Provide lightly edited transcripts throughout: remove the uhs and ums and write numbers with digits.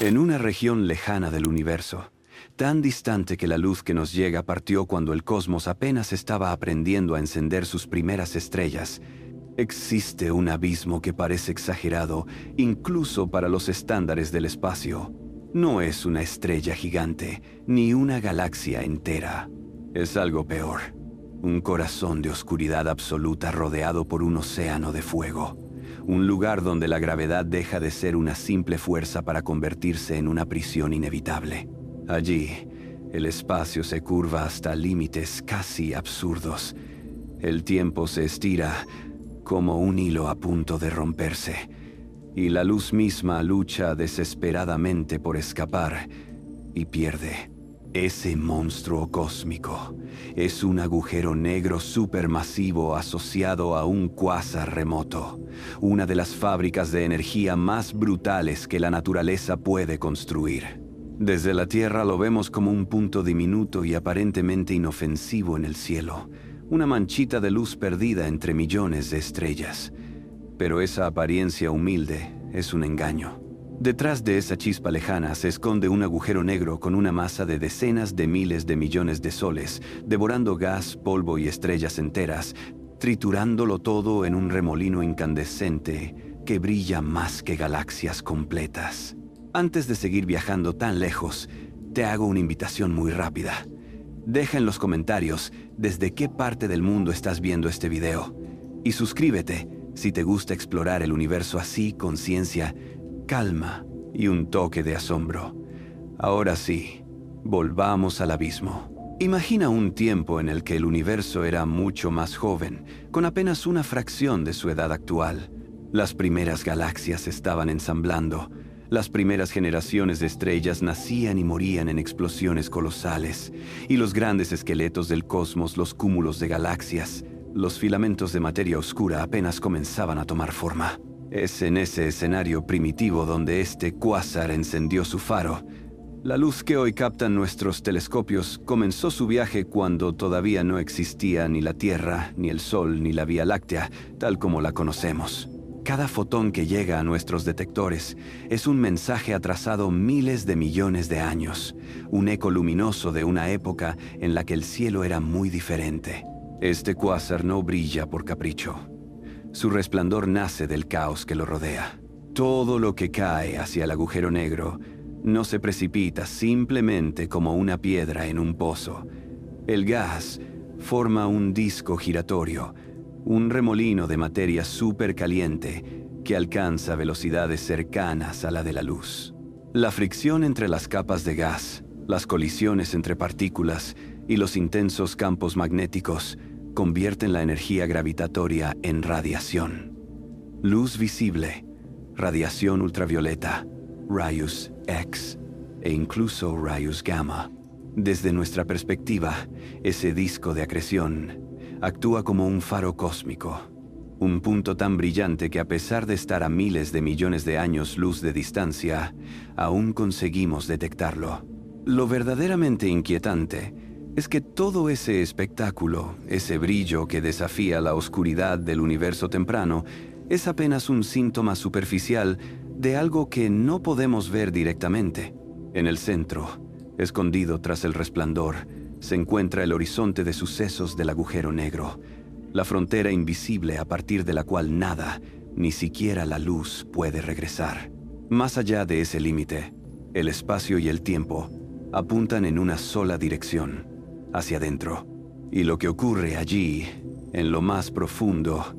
En una región lejana del universo, tan distante que la luz que nos llega partió cuando el cosmos apenas estaba aprendiendo a encender sus primeras estrellas, existe un abismo que parece exagerado incluso para los estándares del espacio. No es una estrella gigante, ni una galaxia entera. Es algo peor. Un corazón de oscuridad absoluta rodeado por un océano de fuego. Un lugar donde la gravedad deja de ser una simple fuerza para convertirse en una prisión inevitable. Allí, el espacio se curva hasta límites casi absurdos. El tiempo se estira como un hilo a punto de romperse, y la luz misma lucha desesperadamente por escapar y pierde. Ese monstruo cósmico es un agujero negro supermasivo asociado a un cuásar remoto, una de las fábricas de energía más brutales que la naturaleza puede construir. Desde la Tierra lo vemos como un punto diminuto y aparentemente inofensivo en el cielo, una manchita de luz perdida entre millones de estrellas. Pero esa apariencia humilde es un engaño. Detrás de esa chispa lejana se esconde un agujero negro con una masa de decenas de miles de millones de soles, devorando gas, polvo y estrellas enteras, triturándolo todo en un remolino incandescente que brilla más que galaxias completas. Antes de seguir viajando tan lejos, te hago una invitación muy rápida. Deja en los comentarios desde qué parte del mundo estás viendo este video. Y suscríbete si te gusta explorar el universo así, con ciencia, calma y un toque de asombro. Ahora sí, volvamos al abismo. Imagina un tiempo en el que el universo era mucho más joven, con apenas una fracción de su edad actual. Las primeras galaxias se estaban ensamblando. Las primeras generaciones de estrellas nacían y morían en explosiones colosales, y los grandes esqueletos del cosmos, los cúmulos de galaxias, los filamentos de materia oscura apenas comenzaban a tomar forma. Es en ese escenario primitivo donde este cuásar encendió su faro. La luz que hoy captan nuestros telescopios comenzó su viaje cuando todavía no existía ni la Tierra, ni el Sol, ni la Vía Láctea, tal como la conocemos. Cada fotón que llega a nuestros detectores es un mensaje atrasado miles de millones de años, un eco luminoso de una época en la que el cielo era muy diferente. Este cuásar no brilla por capricho. Su resplandor nace del caos que lo rodea. Todo lo que cae hacia el agujero negro no se precipita simplemente como una piedra en un pozo. El gas forma un disco giratorio, un remolino de materia supercaliente que alcanza velocidades cercanas a la de la luz. La fricción entre las capas de gas, las colisiones entre partículas y los intensos campos magnéticos convierten la energía gravitatoria en radiación. Luz visible, radiación ultravioleta, rayos X e incluso rayos gamma. Desde nuestra perspectiva, ese disco de acreción actúa como un faro cósmico, un punto tan brillante que a pesar de estar a miles de millones de años luz de distancia, aún conseguimos detectarlo. Lo verdaderamente inquietante es que todo ese espectáculo, ese brillo que desafía la oscuridad del universo temprano, es apenas un síntoma superficial de algo que no podemos ver directamente. En el centro, escondido tras el resplandor, se encuentra el horizonte de sucesos del agujero negro, la frontera invisible a partir de la cual nada, ni siquiera la luz, puede regresar. Más allá de ese límite, el espacio y el tiempo apuntan en una sola dirección, hacia adentro. Y lo que ocurre allí, en lo más profundo,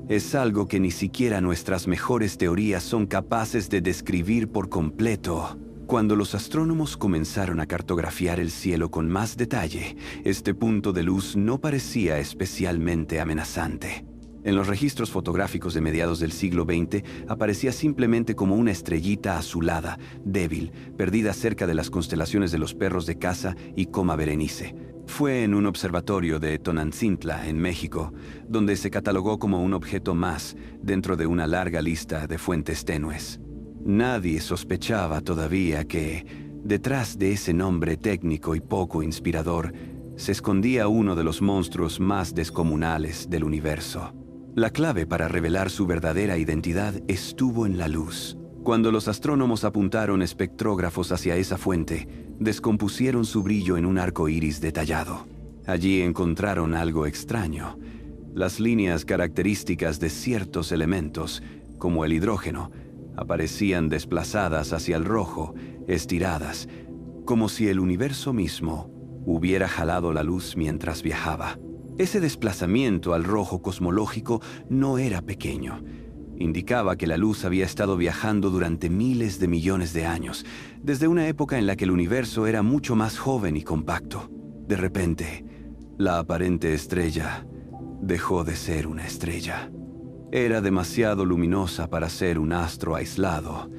es algo que ni siquiera nuestras mejores teorías son capaces de describir por completo. Cuando los astrónomos comenzaron a cartografiar el cielo con más detalle, este punto de luz no parecía especialmente amenazante. En los registros fotográficos de mediados del siglo XX, aparecía simplemente como una estrellita azulada, débil, perdida cerca de las constelaciones de los perros de caza y Coma Berenice. Fue en un observatorio de Tonantzintla, en México, donde se catalogó como un objeto más dentro de una larga lista de fuentes tenues. Nadie sospechaba todavía que, detrás de ese nombre técnico y poco inspirador, se escondía uno de los monstruos más descomunales del universo. La clave para revelar su verdadera identidad estuvo en la luz. Cuando los astrónomos apuntaron espectrógrafos hacia esa fuente, descompusieron su brillo en un arco iris detallado. Allí encontraron algo extraño. Las líneas características de ciertos elementos, como el hidrógeno, aparecían desplazadas hacia el rojo, estiradas, como si el universo mismo hubiera jalado la luz mientras viajaba. Ese desplazamiento al rojo cosmológico no era pequeño. Indicaba que la luz había estado viajando durante miles de millones de años, desde una época en la que el universo era mucho más joven y compacto. De repente, la aparente estrella dejó de ser una estrella. Era demasiado luminosa para ser un astro aislado,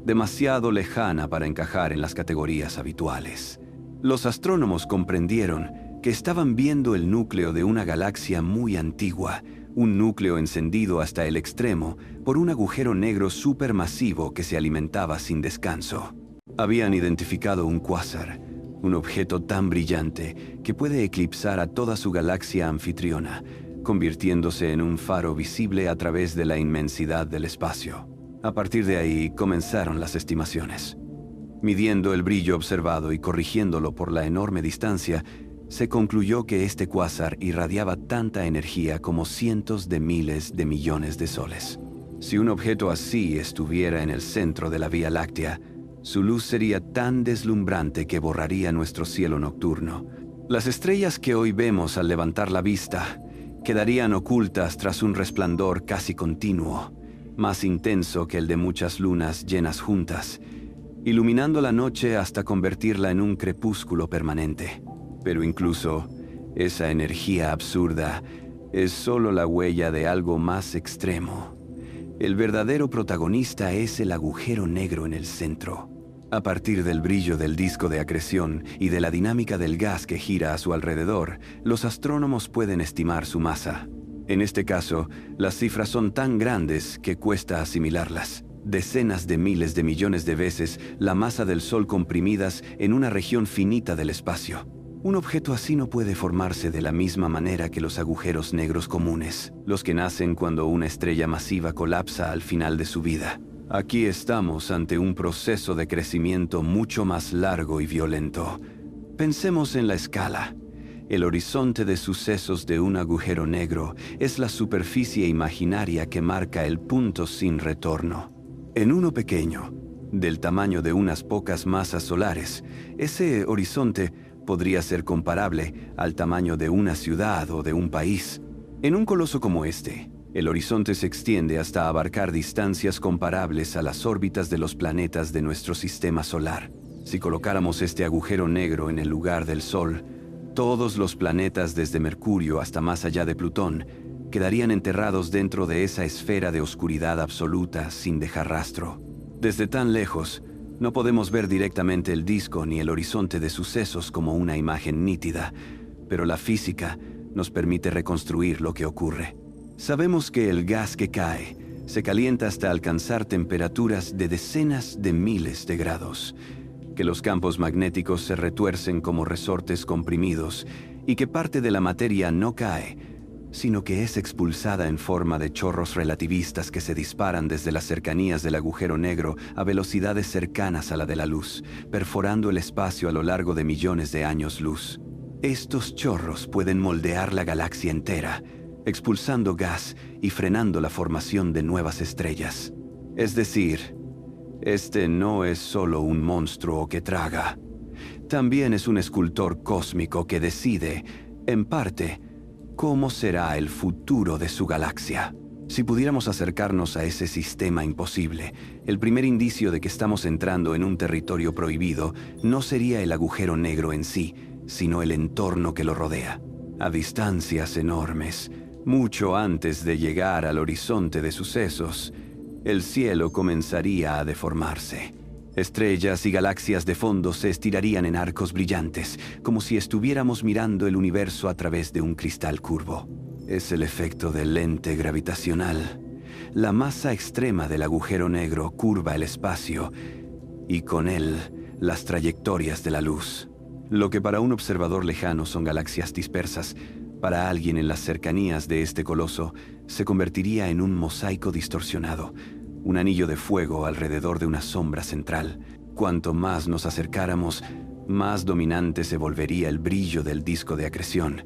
demasiado lejana para encajar en las categorías habituales. Los astrónomos comprendieron que estaban viendo el núcleo de una galaxia muy antigua, un núcleo encendido hasta el extremo por un agujero negro supermasivo que se alimentaba sin descanso. Habían identificado un cuásar, un objeto tan brillante que puede eclipsar a toda su galaxia anfitriona, convirtiéndose en un faro visible a través de la inmensidad del espacio. A partir de ahí comenzaron las estimaciones. Midiendo el brillo observado y corrigiéndolo por la enorme distancia, se concluyó que este cuásar irradiaba tanta energía como cientos de miles de millones de soles. Si un objeto así estuviera en el centro de la Vía Láctea, su luz sería tan deslumbrante que borraría nuestro cielo nocturno. Las estrellas que hoy vemos al levantar la vista quedarían ocultas tras un resplandor casi continuo, más intenso que el de muchas lunas llenas juntas, iluminando la noche hasta convertirla en un crepúsculo permanente. Pero incluso esa energía absurda es solo la huella de algo más extremo. El verdadero protagonista es el agujero negro en el centro. A partir del brillo del disco de acreción y de la dinámica del gas que gira a su alrededor, los astrónomos pueden estimar su masa. En este caso, las cifras son tan grandes que cuesta asimilarlas. Decenas de miles de millones de veces la masa del Sol comprimidas en una región finita del espacio. Un objeto así no puede formarse de la misma manera que los agujeros negros comunes, los que nacen cuando una estrella masiva colapsa al final de su vida. Aquí estamos ante un proceso de crecimiento mucho más largo y violento. Pensemos en la escala. El horizonte de sucesos de un agujero negro es la superficie imaginaria que marca el punto sin retorno. En uno pequeño, del tamaño de unas pocas masas solares, ese horizonte podría ser comparable al tamaño de una ciudad o de un país. En un coloso como este, el horizonte se extiende hasta abarcar distancias comparables a las órbitas de los planetas de nuestro sistema solar. Si colocáramos este agujero negro en el lugar del Sol, todos los planetas desde Mercurio hasta más allá de Plutón quedarían enterrados dentro de esa esfera de oscuridad absoluta sin dejar rastro. Desde tan lejos, no podemos ver directamente el disco ni el horizonte de sucesos como una imagen nítida, pero la física nos permite reconstruir lo que ocurre. Sabemos que el gas que cae se calienta hasta alcanzar temperaturas de decenas de miles de grados, que los campos magnéticos se retuercen como resortes comprimidos y que parte de la materia no cae, sino que es expulsada en forma de chorros relativistas que se disparan desde las cercanías del agujero negro a velocidades cercanas a la de la luz, perforando el espacio a lo largo de millones de años luz. Estos chorros pueden moldear la galaxia entera, expulsando gas y frenando la formación de nuevas estrellas. Es decir, este no es solo un monstruo que traga. También es un escultor cósmico que decide, en parte, cómo será el futuro de su galaxia. Si pudiéramos acercarnos a ese sistema imposible, el primer indicio de que estamos entrando en un territorio prohibido no sería el agujero negro en sí, sino el entorno que lo rodea. A distancias enormes, mucho antes de llegar al horizonte de sucesos, el cielo comenzaría a deformarse. Estrellas y galaxias de fondo se estirarían en arcos brillantes, como si estuviéramos mirando el universo a través de un cristal curvo. Es el efecto del lente gravitacional. La masa extrema del agujero negro curva el espacio, y con él, las trayectorias de la luz. Lo que para un observador lejano son galaxias dispersas, para alguien en las cercanías de este coloso, se convertiría en un mosaico distorsionado, un anillo de fuego alrededor de una sombra central. Cuanto más nos acercáramos, más dominante se volvería el brillo del disco de acreción.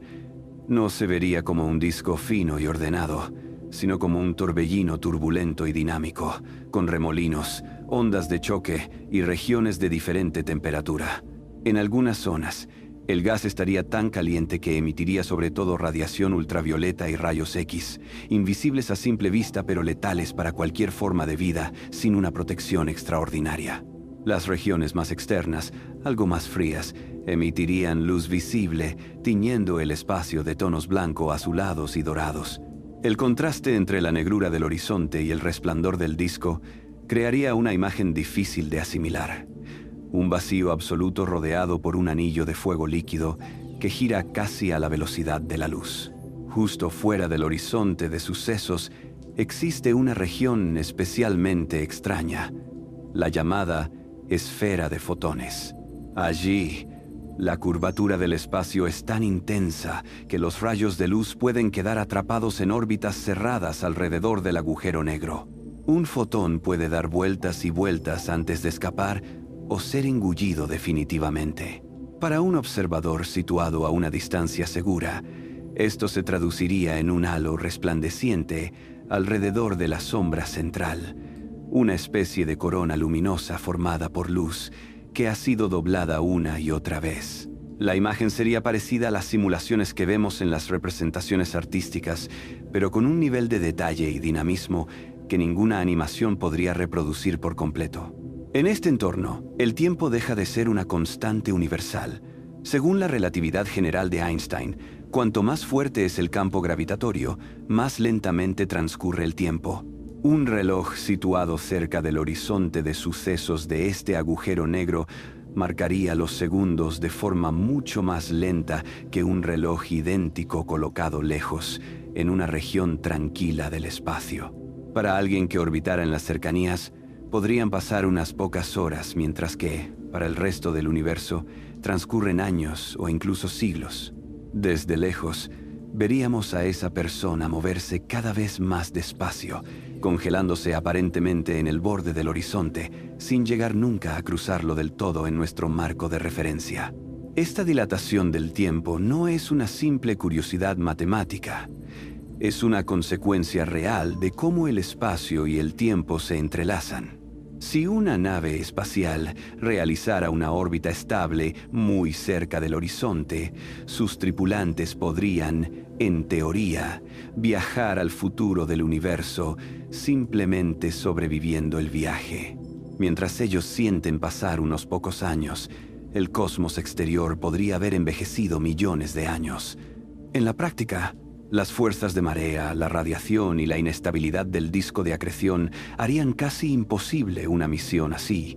No se vería como un disco fino y ordenado, sino como un torbellino turbulento y dinámico, con remolinos, ondas de choque y regiones de diferente temperatura. En algunas zonas, el gas estaría tan caliente que emitiría sobre todo radiación ultravioleta y rayos X, invisibles a simple vista pero letales para cualquier forma de vida sin una protección extraordinaria. Las regiones más externas, algo más frías, emitirían luz visible, tiñendo el espacio de tonos blanco, azulados y dorados. El contraste entre la negrura del horizonte y el resplandor del disco crearía una imagen difícil de asimilar. Un vacío absoluto rodeado por un anillo de fuego líquido que gira casi a la velocidad de la luz. Justo fuera del horizonte de sucesos existe una región especialmente extraña, la llamada esfera de fotones. Allí, la curvatura del espacio es tan intensa que los rayos de luz pueden quedar atrapados en órbitas cerradas alrededor del agujero negro. Un fotón puede dar vueltas y vueltas antes de escapar o ser engullido definitivamente. Para un observador situado a una distancia segura, esto se traduciría en un halo resplandeciente alrededor de la sombra central, una especie de corona luminosa formada por luz que ha sido doblada una y otra vez. La imagen sería parecida a las simulaciones que vemos en las representaciones artísticas, pero con un nivel de detalle y dinamismo que ninguna animación podría reproducir por completo. En este entorno, el tiempo deja de ser una constante universal. Según la relatividad general de Einstein, cuanto más fuerte es el campo gravitatorio, más lentamente transcurre el tiempo. Un reloj situado cerca del horizonte de sucesos de este agujero negro marcaría los segundos de forma mucho más lenta que un reloj idéntico colocado lejos, en una región tranquila del espacio. Para alguien que orbitara en las cercanías, podrían pasar unas pocas horas, mientras que, para el resto del universo, transcurren años o incluso siglos. Desde lejos, veríamos a esa persona moverse cada vez más despacio, congelándose aparentemente en el borde del horizonte, sin llegar nunca a cruzarlo del todo en nuestro marco de referencia. Esta dilatación del tiempo no es una simple curiosidad matemática. Es una consecuencia real de cómo el espacio y el tiempo se entrelazan. Si una nave espacial realizara una órbita estable muy cerca del horizonte, sus tripulantes podrían, en teoría, viajar al futuro del universo simplemente sobreviviendo el viaje. Mientras ellos sienten pasar unos pocos años, el cosmos exterior podría haber envejecido millones de años. En la práctica, las fuerzas de marea, la radiación y la inestabilidad del disco de acreción harían casi imposible una misión así.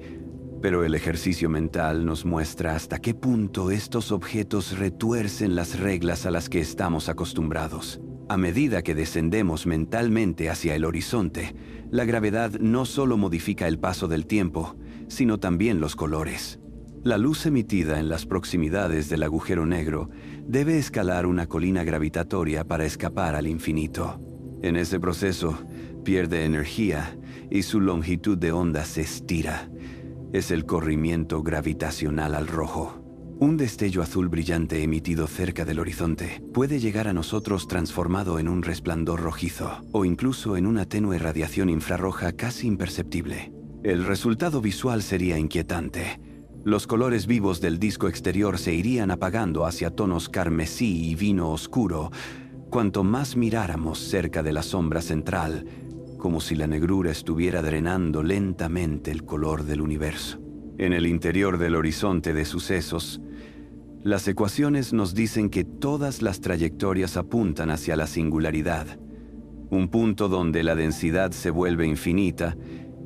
Pero el ejercicio mental nos muestra hasta qué punto estos objetos retuercen las reglas a las que estamos acostumbrados. A medida que descendemos mentalmente hacia el horizonte, la gravedad no solo modifica el paso del tiempo, sino también los colores. La luz emitida en las proximidades del agujero negro debe escalar una colina gravitatoria para escapar al infinito. En ese proceso, pierde energía y su longitud de onda se estira. Es el corrimiento gravitacional al rojo. Un destello azul brillante emitido cerca del horizonte puede llegar a nosotros transformado en un resplandor rojizo o incluso en una tenue radiación infrarroja casi imperceptible. El resultado visual sería inquietante. Los colores vivos del disco exterior se irían apagando hacia tonos carmesí y vino oscuro, cuanto más miráramos cerca de la sombra central, como si la negrura estuviera drenando lentamente el color del universo. En el interior del horizonte de sucesos, las ecuaciones nos dicen que todas las trayectorias apuntan hacia la singularidad, un punto donde la densidad se vuelve infinita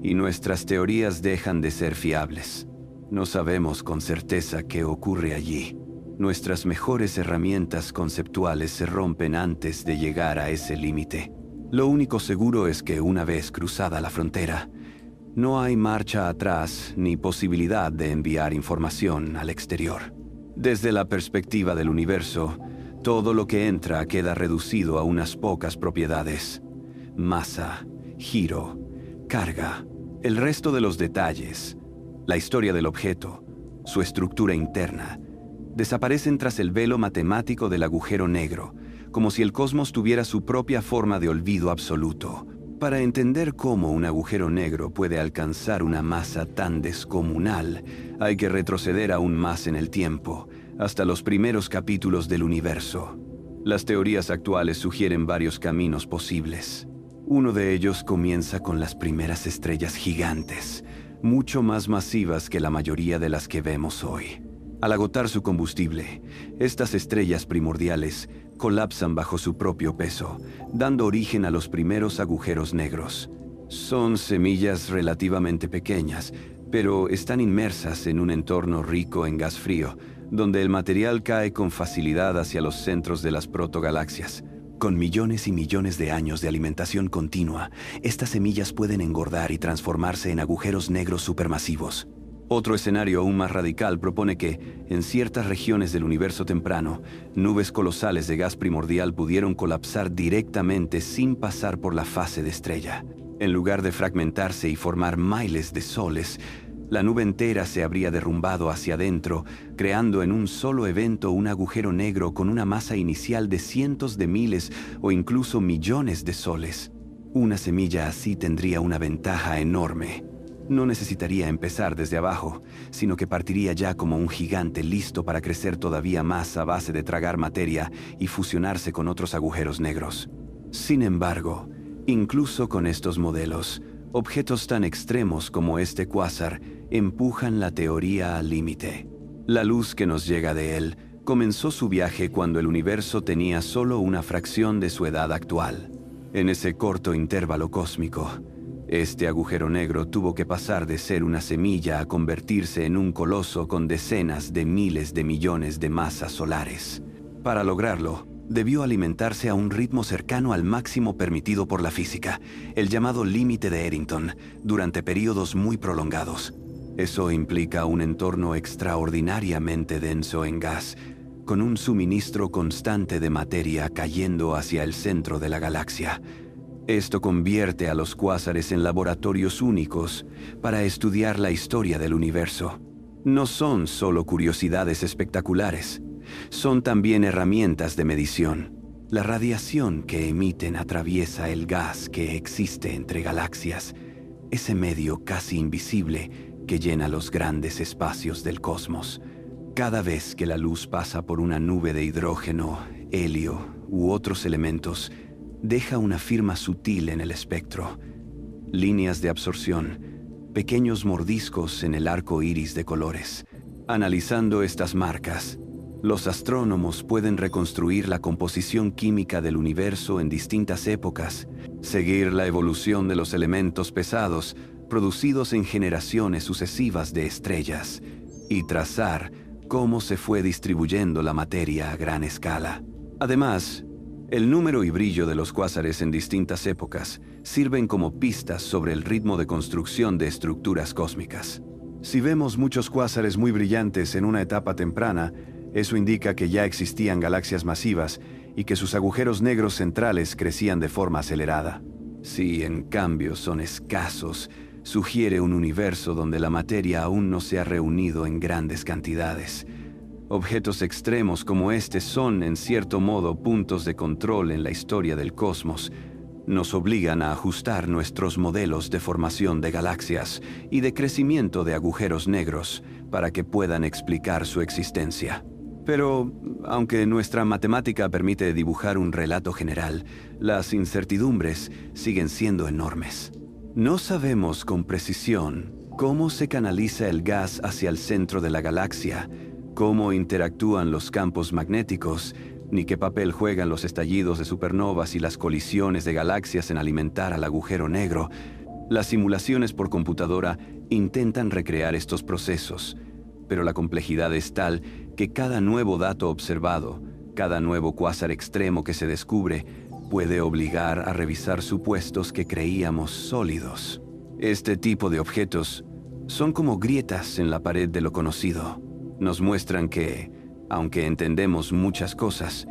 y nuestras teorías dejan de ser fiables. No sabemos con certeza qué ocurre allí. Nuestras mejores herramientas conceptuales se rompen antes de llegar a ese límite. Lo único seguro es que una vez cruzada la frontera, no hay marcha atrás ni posibilidad de enviar información al exterior. Desde la perspectiva del universo, todo lo que entra queda reducido a unas pocas propiedades: masa, giro, carga. El resto de los detalles, la historia del objeto, su estructura interna, desaparecen tras el velo matemático del agujero negro, como si el cosmos tuviera su propia forma de olvido absoluto. Para entender cómo un agujero negro puede alcanzar una masa tan descomunal, hay que retroceder aún más en el tiempo, hasta los primeros capítulos del universo. Las teorías actuales sugieren varios caminos posibles. Uno de ellos comienza con las primeras estrellas gigantes, mucho más masivas que la mayoría de las que vemos hoy. Al agotar su combustible, estas estrellas primordiales colapsan bajo su propio peso, dando origen a los primeros agujeros negros. Son semillas relativamente pequeñas, pero están inmersas en un entorno rico en gas frío, donde el material cae con facilidad hacia los centros de las protogalaxias. Con millones y millones de años de alimentación continua, estas semillas pueden engordar y transformarse en agujeros negros supermasivos. Otro escenario aún más radical propone que, en ciertas regiones del universo temprano, nubes colosales de gas primordial pudieron colapsar directamente sin pasar por la fase de estrella. En lugar de fragmentarse y formar miles de soles, la nube entera se habría derrumbado hacia adentro, creando en un solo evento un agujero negro con una masa inicial de cientos de miles o incluso millones de soles. Una semilla así tendría una ventaja enorme. No necesitaría empezar desde abajo, sino que partiría ya como un gigante listo para crecer todavía más a base de tragar materia y fusionarse con otros agujeros negros. Sin embargo, incluso con estos modelos, objetos tan extremos como este cuásar empujan la teoría al límite. La luz que nos llega de él comenzó su viaje cuando el universo tenía solo una fracción de su edad actual. En ese corto intervalo cósmico, este agujero negro tuvo que pasar de ser una semilla a convertirse en un coloso con decenas de miles de millones de masas solares. Para lograrlo, debió alimentarse a un ritmo cercano al máximo permitido por la física, el llamado límite de Eddington, durante periodos muy prolongados. Eso implica un entorno extraordinariamente denso en gas, con un suministro constante de materia cayendo hacia el centro de la galaxia. Esto convierte a los cuásares en laboratorios únicos para estudiar la historia del universo. No son solo curiosidades espectaculares, son también herramientas de medición. La radiación que emiten atraviesa el gas que existe entre galaxias, ese medio casi invisible que llena los grandes espacios del cosmos. Cada vez que la luz pasa por una nube de hidrógeno, helio u otros elementos, deja una firma sutil en el espectro, líneas de absorción, pequeños mordiscos en el arco iris de colores. Analizando estas marcas, los astrónomos pueden reconstruir la composición química del universo en distintas épocas, seguir la evolución de los elementos pesados producidos en generaciones sucesivas de estrellas y trazar cómo se fue distribuyendo la materia a gran escala. Además, el número y brillo de los cuásares en distintas épocas sirven como pistas sobre el ritmo de construcción de estructuras cósmicas. Si vemos muchos cuásares muy brillantes en una etapa temprana, eso indica que ya existían galaxias masivas y que sus agujeros negros centrales crecían de forma acelerada. Si, en cambio, son escasos, sugiere un universo donde la materia aún no se ha reunido en grandes cantidades. Objetos extremos como este son, en cierto modo, puntos de control en la historia del cosmos. Nos obligan a ajustar nuestros modelos de formación de galaxias y de crecimiento de agujeros negros para que puedan explicar su existencia. Pero, aunque nuestra matemática permite dibujar un relato general, las incertidumbres siguen siendo enormes. No sabemos con precisión cómo se canaliza el gas hacia el centro de la galaxia, cómo interactúan los campos magnéticos, ni qué papel juegan los estallidos de supernovas y las colisiones de galaxias en alimentar al agujero negro. Las simulaciones por computadora intentan recrear estos procesos, pero la complejidad es tal que cada nuevo dato observado, cada nuevo cuásar extremo que se descubre, puede obligar a revisar supuestos que creíamos sólidos. Este tipo de objetos son como grietas en la pared de lo conocido. Nos muestran que, aunque entendemos muchas cosas,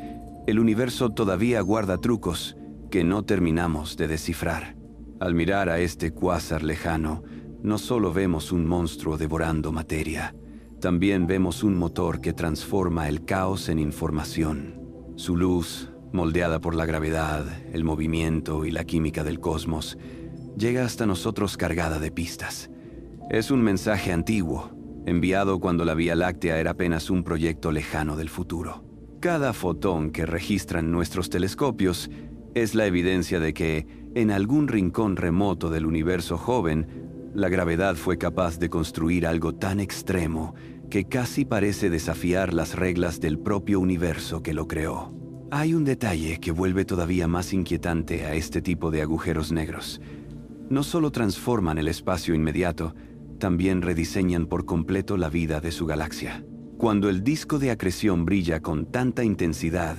el universo todavía guarda trucos que no terminamos de descifrar. Al mirar a este cuásar lejano, no solo vemos un monstruo devorando materia, también vemos un motor que transforma el caos en información. Su luz, moldeada por la gravedad, el movimiento y la química del cosmos, llega hasta nosotros cargada de pistas. Es un mensaje antiguo, enviado cuando la Vía Láctea era apenas un proyecto lejano del futuro. Cada fotón que registran nuestros telescopios es la evidencia de que, en algún rincón remoto del universo joven, la gravedad fue capaz de construir algo tan extremo que casi parece desafiar las reglas del propio universo que lo creó. Hay un detalle que vuelve todavía más inquietante a este tipo de agujeros negros. No solo transforman el espacio inmediato, también rediseñan por completo la vida de su galaxia. Cuando el disco de acreción brilla con tanta intensidad,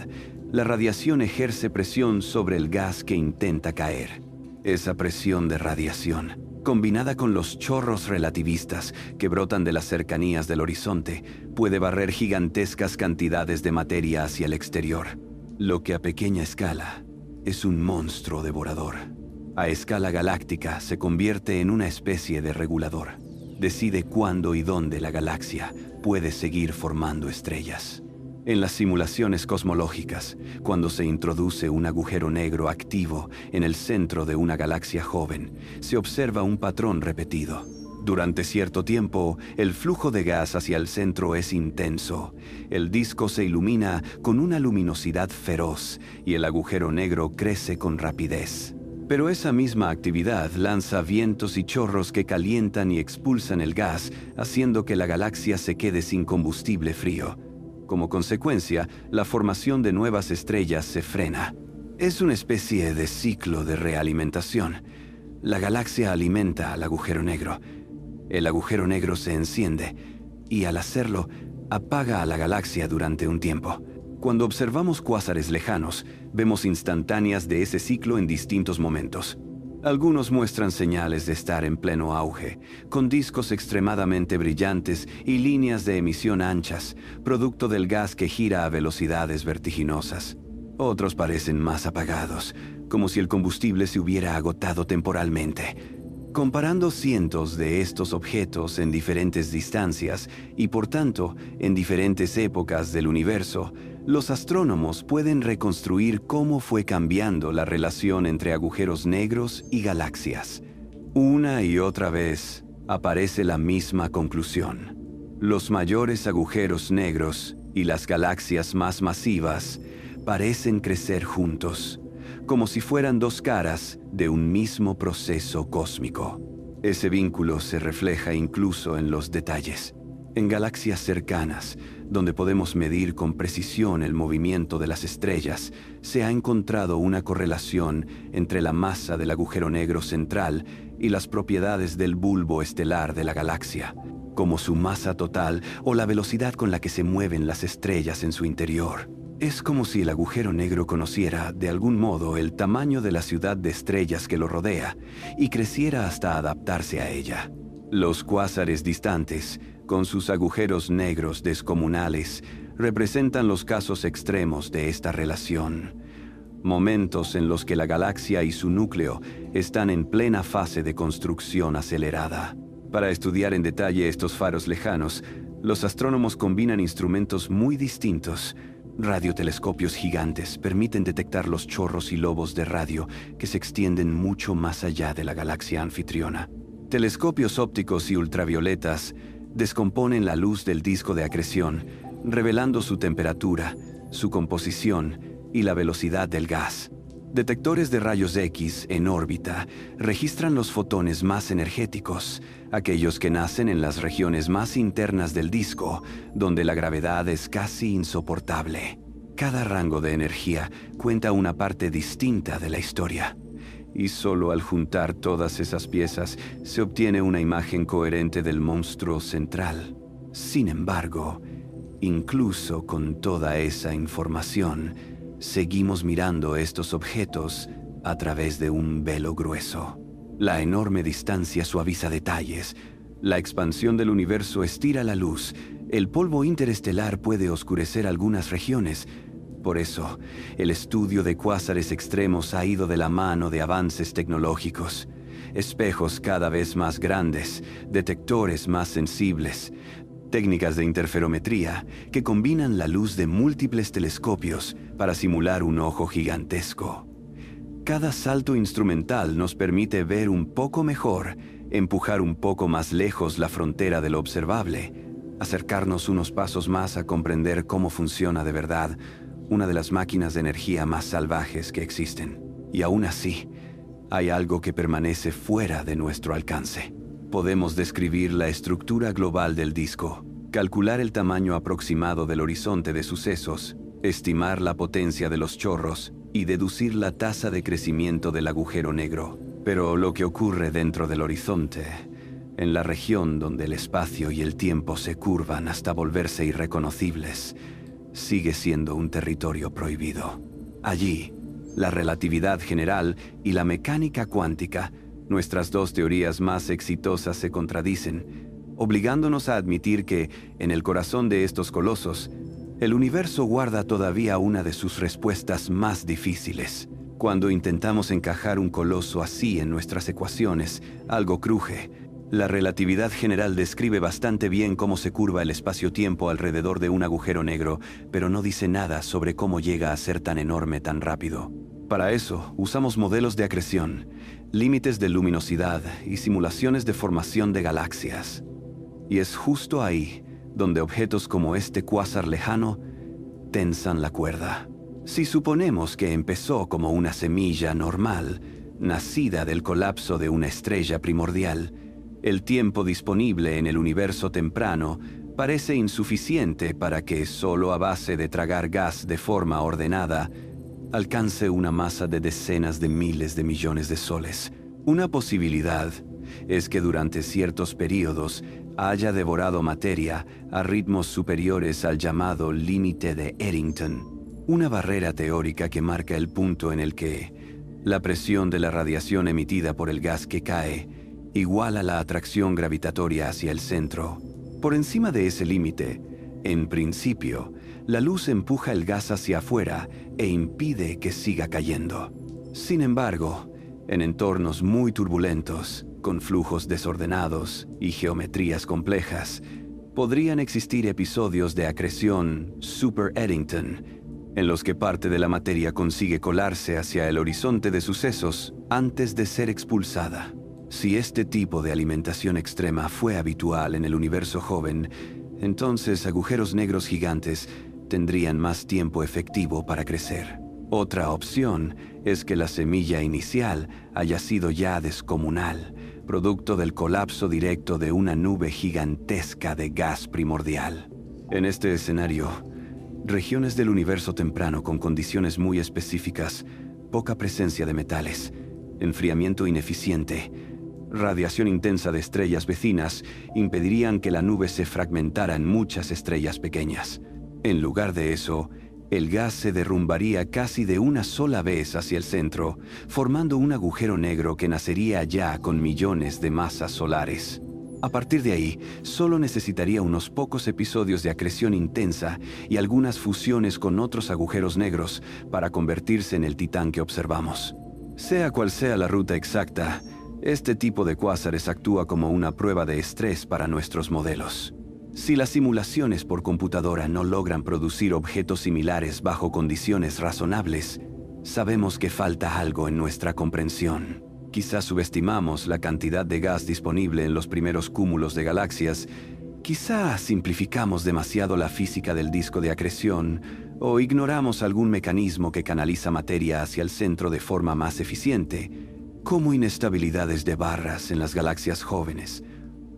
la radiación ejerce presión sobre el gas que intenta caer. Esa presión de radiación, combinada con los chorros relativistas que brotan de las cercanías del horizonte, puede barrer gigantescas cantidades de materia hacia el exterior. Lo que a pequeña escala es un monstruo devorador. A escala galáctica se convierte en una especie de regulador. Decide cuándo y dónde la galaxia puede seguir formando estrellas. En las simulaciones cosmológicas, cuando se introduce un agujero negro activo en el centro de una galaxia joven, se observa un patrón repetido. Durante cierto tiempo, el flujo de gas hacia el centro es intenso. El disco se ilumina con una luminosidad feroz y el agujero negro crece con rapidez. Pero esa misma actividad lanza vientos y chorros que calientan y expulsan el gas, haciendo que la galaxia se quede sin combustible frío. Como consecuencia, la formación de nuevas estrellas se frena. Es una especie de ciclo de realimentación. La galaxia alimenta al agujero negro. El agujero negro se enciende y, al hacerlo, apaga a la galaxia durante un tiempo. Cuando observamos cuásares lejanos, vemos instantáneas de ese ciclo en distintos momentos. Algunos muestran señales de estar en pleno auge, con discos extremadamente brillantes y líneas de emisión anchas, producto del gas que gira a velocidades vertiginosas. Otros parecen más apagados, como si el combustible se hubiera agotado temporalmente. Comparando cientos de estos objetos en diferentes distancias y, por tanto, en diferentes épocas del universo, los astrónomos pueden reconstruir cómo fue cambiando la relación entre agujeros negros y galaxias. Una y otra vez aparece la misma conclusión. Los mayores agujeros negros y las galaxias más masivas parecen crecer juntos, como si fueran dos caras de un mismo proceso cósmico. Ese vínculo se refleja incluso en los detalles. En galaxias cercanas, donde podemos medir con precisión el movimiento de las estrellas, se ha encontrado una correlación entre la masa del agujero negro central y las propiedades del bulbo estelar de la galaxia, como su masa total o la velocidad con la que se mueven las estrellas en su interior. Es como si el agujero negro conociera, de algún modo, el tamaño de la ciudad de estrellas que lo rodea y creciera hasta adaptarse a ella. Los cuásares distantes, con sus agujeros negros descomunales, representan los casos extremos de esta relación. Momentos en los que la galaxia y su núcleo están en plena fase de construcción acelerada. Para estudiar en detalle estos faros lejanos, los astrónomos combinan instrumentos muy distintos. Radiotelescopios gigantes permiten detectar los chorros y lobos de radio que se extienden mucho más allá de la galaxia anfitriona. Telescopios ópticos y ultravioletas descomponen la luz del disco de acreción, revelando su temperatura, su composición y la velocidad del gas. Detectores de rayos X en órbita registran los fotones más energéticos, aquellos que nacen en las regiones más internas del disco, donde la gravedad es casi insoportable. Cada rango de energía cuenta una parte distinta de la historia. Y solo al juntar todas esas piezas se obtiene una imagen coherente del monstruo central. Sin embargo, incluso con toda esa información, seguimos mirando estos objetos a través de un velo grueso. La enorme distancia suaviza detalles. La expansión del universo estira la luz. El polvo interestelar puede oscurecer algunas regiones, Por eso, el estudio de cuásares extremos ha ido de la mano de avances tecnológicos. Espejos cada vez más grandes, detectores más sensibles, técnicas de interferometría que combinan la luz de múltiples telescopios para simular un ojo gigantesco. Cada salto instrumental nos permite ver un poco mejor, empujar un poco más lejos la frontera de lo observable, acercarnos unos pasos más a comprender cómo funciona de verdad una de las máquinas de energía más salvajes que existen. Y aún así, hay algo que permanece fuera de nuestro alcance. Podemos describir la estructura global del disco, calcular el tamaño aproximado del horizonte de sucesos, estimar la potencia de los chorros y deducir la tasa de crecimiento del agujero negro. Pero lo que ocurre dentro del horizonte, en la región donde el espacio y el tiempo se curvan hasta volverse irreconocibles, sigue siendo un territorio prohibido. Allí, la relatividad general y la mecánica cuántica, nuestras dos teorías más exitosas, se contradicen, obligándonos a admitir que, en el corazón de estos colosos, el universo guarda todavía una de sus respuestas más difíciles. Cuando intentamos encajar un coloso así en nuestras ecuaciones, algo cruje. La relatividad general describe bastante bien cómo se curva el espacio-tiempo alrededor de un agujero negro, pero no dice nada sobre cómo llega a ser tan enorme tan rápido. Para eso, usamos modelos de acreción, límites de luminosidad y simulaciones de formación de galaxias. Y es justo ahí donde objetos como este cuásar lejano tensan la cuerda. Si suponemos que empezó como una semilla normal, nacida del colapso de una estrella primordial, el tiempo disponible en el universo temprano parece insuficiente para que, solo a base de tragar gas de forma ordenada, alcance una masa de decenas de miles de millones de soles. Una posibilidad es que durante ciertos periodos haya devorado materia a ritmos superiores al llamado límite de Eddington, una barrera teórica que marca el punto en el que la presión de la radiación emitida por el gas que cae iguala la atracción gravitatoria hacia el centro. Por encima de ese límite, en principio, la luz empuja el gas hacia afuera e impide que siga cayendo. Sin embargo, en entornos muy turbulentos, con flujos desordenados y geometrías complejas, podrían existir episodios de acreción super Eddington, en los que parte de la materia consigue colarse hacia el horizonte de sucesos antes de ser expulsada. Si este tipo de alimentación extrema fue habitual en el universo joven, entonces agujeros negros gigantes tendrían más tiempo efectivo para crecer. Otra opción es que la semilla inicial haya sido ya descomunal, producto del colapso directo de una nube gigantesca de gas primordial. En este escenario, regiones del universo temprano con condiciones muy específicas, poca presencia de metales, enfriamiento ineficiente, radiación intensa de estrellas vecinas impedirían que la nube se fragmentara en muchas estrellas pequeñas. En lugar de eso, el gas se derrumbaría casi de una sola vez hacia el centro, formando un agujero negro que nacería ya con millones de masas solares. A partir de ahí, solo necesitaría unos pocos episodios de acreción intensa y algunas fusiones con otros agujeros negros para convertirse en el titán que observamos. Sea cual sea la ruta exacta, este tipo de cuásares actúa como una prueba de estrés para nuestros modelos. Si las simulaciones por computadora no logran producir objetos similares bajo condiciones razonables, sabemos que falta algo en nuestra comprensión. Quizás subestimamos la cantidad de gas disponible en los primeros cúmulos de galaxias, quizá simplificamos demasiado la física del disco de acreción, o ignoramos algún mecanismo que canaliza materia hacia el centro de forma más eficiente, como inestabilidades de barras en las galaxias jóvenes,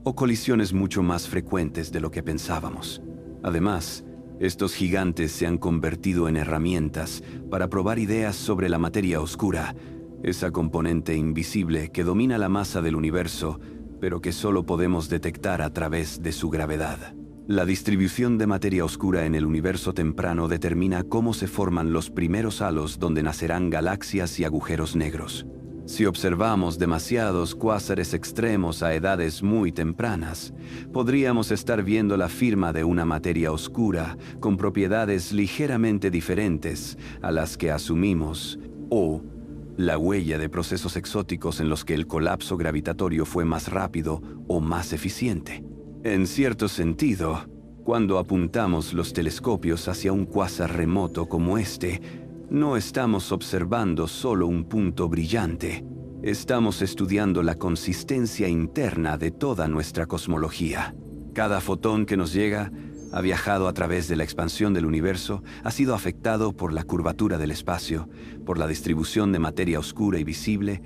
o colisiones mucho más frecuentes de lo que pensábamos. Además, estos gigantes se han convertido en herramientas para probar ideas sobre la materia oscura, esa componente invisible que domina la masa del universo, pero que solo podemos detectar a través de su gravedad. La distribución de materia oscura en el universo temprano determina cómo se forman los primeros halos donde nacerán galaxias y agujeros negros. Si observamos demasiados cuásares extremos a edades muy tempranas, podríamos estar viendo la firma de una materia oscura con propiedades ligeramente diferentes a las que asumimos, o la huella de procesos exóticos en los que el colapso gravitatorio fue más rápido o más eficiente. En cierto sentido, cuando apuntamos los telescopios hacia un cuásar remoto como este, no estamos observando solo un punto brillante. Estamos estudiando la consistencia interna de toda nuestra cosmología. Cada fotón que nos llega ha viajado a través de la expansión del universo, ha sido afectado por la curvatura del espacio, por la distribución de materia oscura y visible,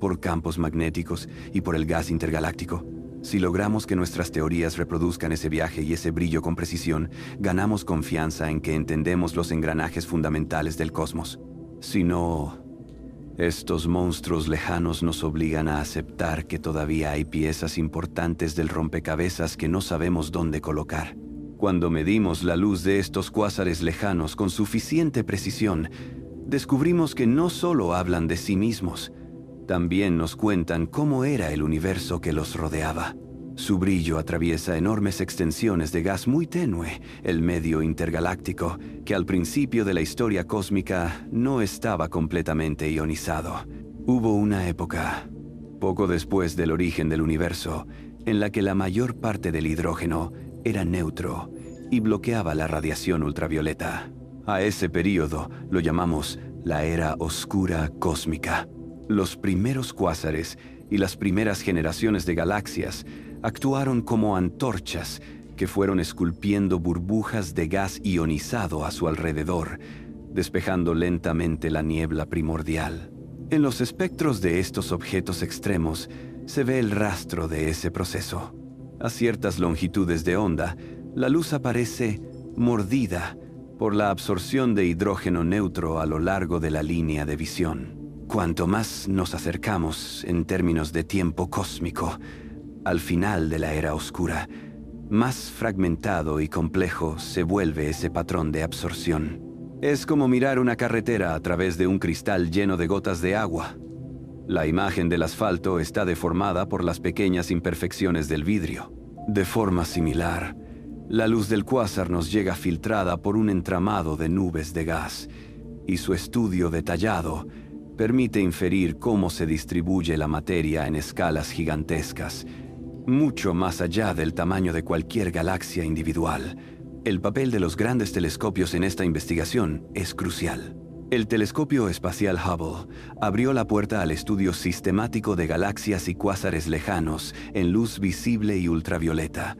por campos magnéticos y por el gas intergaláctico. Si logramos que nuestras teorías reproduzcan ese viaje y ese brillo con precisión, ganamos confianza en que entendemos los engranajes fundamentales del cosmos. Si no, estos monstruos lejanos nos obligan a aceptar que todavía hay piezas importantes del rompecabezas que no sabemos dónde colocar. Cuando medimos la luz de estos cuásares lejanos con suficiente precisión, descubrimos que no solo hablan de sí mismos, también nos cuentan cómo era el universo que los rodeaba. Su brillo atraviesa enormes extensiones de gas muy tenue, el medio intergaláctico, que al principio de la historia cósmica no estaba completamente ionizado. Hubo una época, poco después del origen del universo, en la que la mayor parte del hidrógeno era neutro y bloqueaba la radiación ultravioleta. A ese período lo llamamos la Era Oscura Cósmica. Los primeros cuásares y las primeras generaciones de galaxias actuaron como antorchas que fueron esculpiendo burbujas de gas ionizado a su alrededor, despejando lentamente la niebla primordial. En los espectros de estos objetos extremos se ve el rastro de ese proceso. A ciertas longitudes de onda, la luz aparece mordida por la absorción de hidrógeno neutro a lo largo de la línea de visión. Cuanto más nos acercamos en términos de tiempo cósmico al final de la era oscura, más fragmentado y complejo se vuelve ese patrón de absorción. Es como mirar una carretera a través de un cristal lleno de gotas de agua. La imagen del asfalto está deformada por las pequeñas imperfecciones del vidrio. De forma similar, la luz del cuásar nos llega filtrada por un entramado de nubes de gas, y su estudio detallado permite inferir cómo se distribuye la materia en escalas gigantescas, mucho más allá del tamaño de cualquier galaxia individual. El papel de los grandes telescopios en esta investigación es crucial. El telescopio espacial Hubble abrió la puerta al estudio sistemático de galaxias y cuásares lejanos en luz visible y ultravioleta,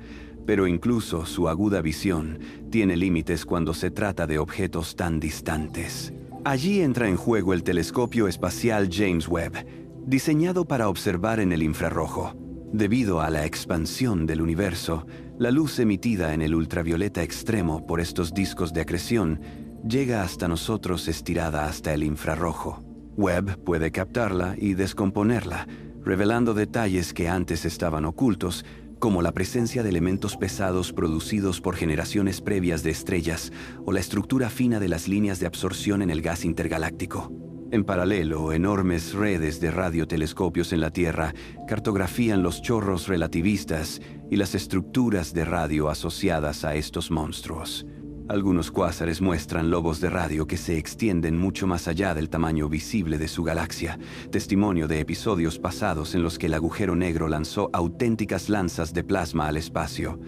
pero incluso su aguda visión tiene límites cuando se trata de objetos tan distantes. Allí entra en juego el telescopio espacial James Webb, diseñado para observar en el infrarrojo. Debido a la expansión del universo, la luz emitida en el ultravioleta extremo por estos discos de acreción llega hasta nosotros estirada hasta el infrarrojo. Webb puede captarla y descomponerla, revelando detalles que antes estaban ocultos, como la presencia de elementos pesados producidos por generaciones previas de estrellas o la estructura fina de las líneas de absorción en el gas intergaláctico. En paralelo, enormes redes de radiotelescopios en la Tierra cartografían los chorros relativistas y las estructuras de radio asociadas a estos monstruos. Algunos cuásares muestran lobos de radio que se extienden mucho más allá del tamaño visible de su galaxia, testimonio de episodios pasados en los que el agujero negro lanzó auténticas lanzas de plasma al espacio,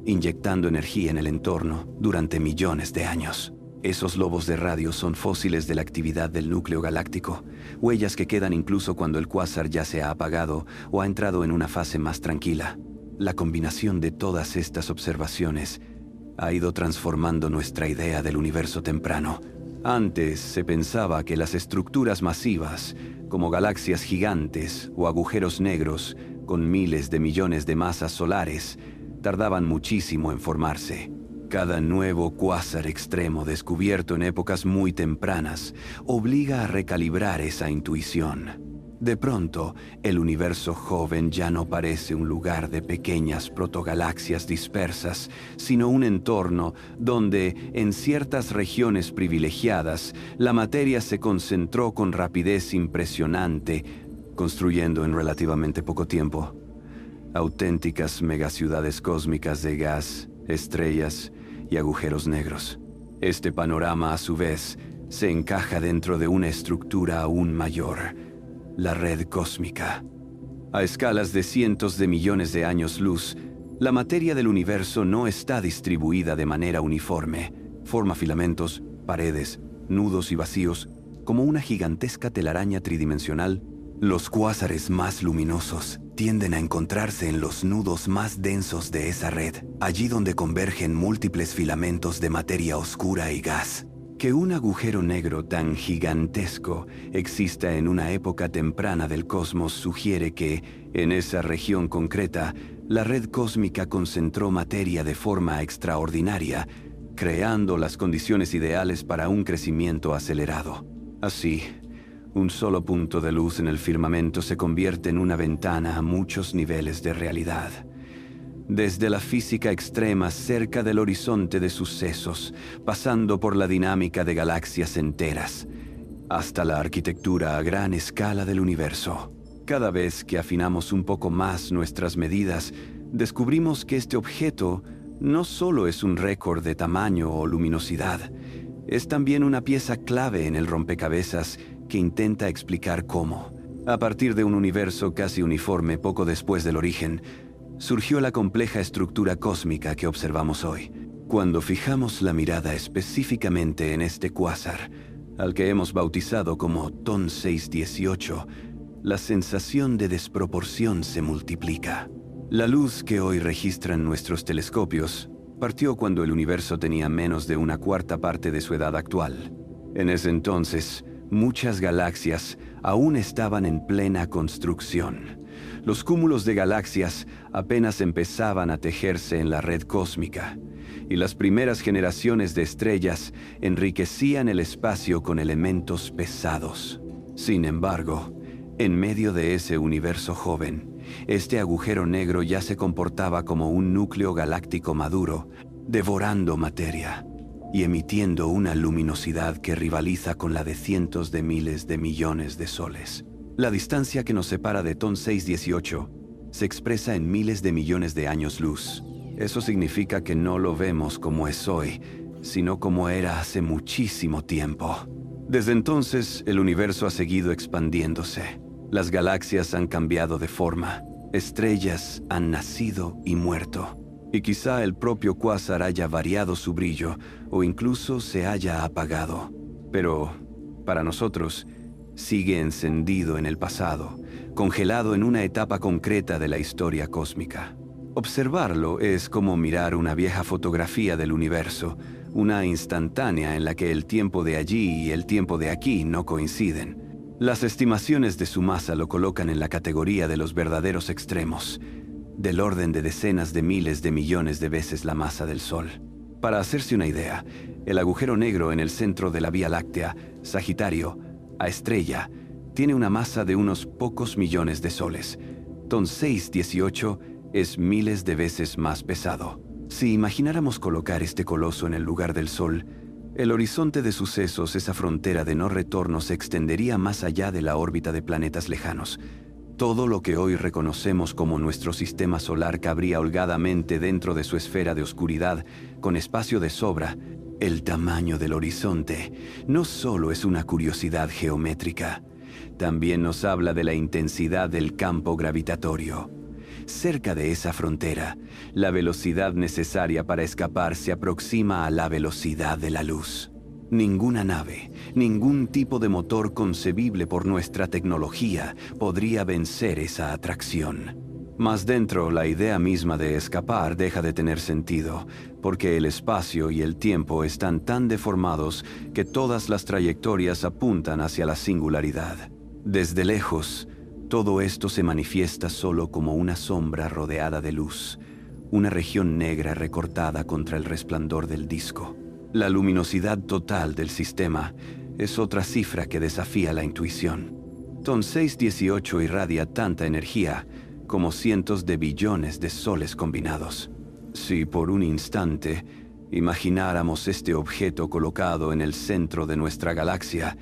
inyectando energía en el entorno durante millones de años. Esos lobos de radio son fósiles de la actividad del núcleo galáctico, huellas que quedan incluso cuando el cuásar ya se ha apagado o ha entrado en una fase más tranquila. La combinación de todas estas observaciones ha ido transformando nuestra idea del universo temprano. Antes se pensaba que las estructuras masivas, como galaxias gigantes o agujeros negros con miles de millones de masas solares, tardaban muchísimo en formarse. Cada nuevo cuásar extremo descubierto en épocas muy tempranas obliga a recalibrar esa intuición. De pronto, el universo joven ya no parece un lugar de pequeñas protogalaxias dispersas, sino un entorno donde, en ciertas regiones privilegiadas, la materia se concentró con rapidez impresionante, construyendo en relativamente poco tiempo auténticas megaciudades cósmicas de gas, estrellas y agujeros negros. Este panorama, a su vez, se encaja dentro de una estructura aún mayor: la red cósmica. A escalas de cientos de millones de años luz, la materia del universo no está distribuida de manera uniforme. Forma filamentos, paredes, nudos y vacíos, como una gigantesca telaraña tridimensional. Los cuásares más luminosos tienden a encontrarse en los nudos más densos de esa red, allí donde convergen múltiples filamentos de materia oscura y gas. Que un agujero negro tan gigantesco exista en una época temprana del cosmos sugiere que, en esa región concreta, la red cósmica concentró materia de forma extraordinaria, creando las condiciones ideales para un crecimiento acelerado. Así, un solo punto de luz en el firmamento se convierte en una ventana a muchos niveles de realidad. Desde la física extrema cerca del horizonte de sucesos, pasando por la dinámica de galaxias enteras, hasta la arquitectura a gran escala del universo. Cada vez que afinamos un poco más nuestras medidas, descubrimos que este objeto no solo es un récord de tamaño o luminosidad, es también una pieza clave en el rompecabezas que intenta explicar cómo, a partir de un universo casi uniforme poco después del origen, surgió la compleja estructura cósmica que observamos hoy. Cuando fijamos la mirada específicamente en este cuásar, al que hemos bautizado como TON 618, la sensación de desproporción se multiplica. La luz que hoy registran nuestros telescopios partió cuando el universo tenía menos de una cuarta parte de su edad actual. En ese entonces, muchas galaxias aún estaban en plena construcción. Los cúmulos de galaxias apenas empezaban a tejerse en la red cósmica, y las primeras generaciones de estrellas enriquecían el espacio con elementos pesados. Sin embargo, en medio de ese universo joven, este agujero negro ya se comportaba como un núcleo galáctico maduro, devorando materia y emitiendo una luminosidad que rivaliza con la de cientos de miles de millones de soles. La distancia que nos separa de TON 618 se expresa en miles de millones de años luz. Eso significa que no lo vemos como es hoy, sino como era hace muchísimo tiempo. Desde entonces, el universo ha seguido expandiéndose. Las galaxias han cambiado de forma, estrellas han nacido y muerto, y quizá el propio cuásar haya variado su brillo o incluso se haya apagado. Pero, para nosotros, sigue encendido en el pasado, congelado en una etapa concreta de la historia cósmica. Observarlo es como mirar una vieja fotografía del universo, una instantánea en la que el tiempo de allí y el tiempo de aquí no coinciden. Las estimaciones de su masa lo colocan en la categoría de los verdaderos extremos, del orden de decenas de miles de millones de veces la masa del Sol. Para hacerse una idea, el agujero negro en el centro de la Vía Láctea, Sagitario, a estrella, tiene una masa de unos pocos millones de soles. TON 618 es miles de veces más pesado. Si imagináramos colocar este coloso en el lugar del Sol, el horizonte de sucesos, esa frontera de no retorno, se extendería más allá de la órbita de planetas lejanos. Todo lo que hoy reconocemos como nuestro sistema solar cabría holgadamente dentro de su esfera de oscuridad, con espacio de sobra. El tamaño del horizonte no solo es una curiosidad geométrica, también nos habla de la intensidad del campo gravitatorio. Cerca de esa frontera, la velocidad necesaria para escapar se aproxima a la velocidad de la luz. Ninguna nave, ningún tipo de motor concebible por nuestra tecnología podría vencer esa atracción. Más dentro, la idea misma de escapar deja de tener sentido, porque el espacio y el tiempo están tan deformados que todas las trayectorias apuntan hacia la singularidad. Desde lejos, todo esto se manifiesta solo como una sombra rodeada de luz, una región negra recortada contra el resplandor del disco. La luminosidad total del sistema es otra cifra que desafía la intuición. TON 618 irradia tanta energía como cientos de billones de soles combinados. Si por un instante imagináramos este objeto colocado en el centro de nuestra galaxia,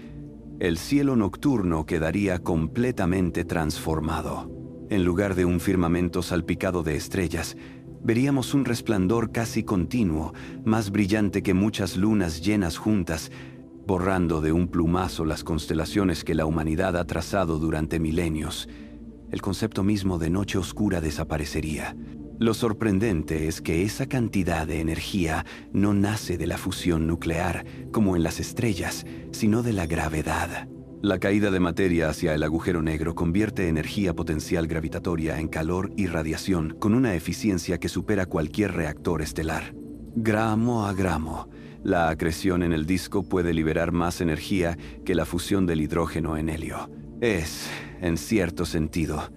el cielo nocturno quedaría completamente transformado. En lugar de un firmamento salpicado de estrellas, veríamos un resplandor casi continuo, más brillante que muchas lunas llenas juntas, borrando de un plumazo las constelaciones que la humanidad ha trazado durante milenios. El concepto mismo de noche oscura desaparecería. Lo sorprendente es que esa cantidad de energía no nace de la fusión nuclear, como en las estrellas, sino de la gravedad. La caída de materia hacia el agujero negro convierte energía potencial gravitatoria en calor y radiación con una eficiencia que supera cualquier reactor estelar. Gramo a gramo, la acreción en el disco puede liberar más energía que la fusión del hidrógeno en helio. Es, en cierto sentido,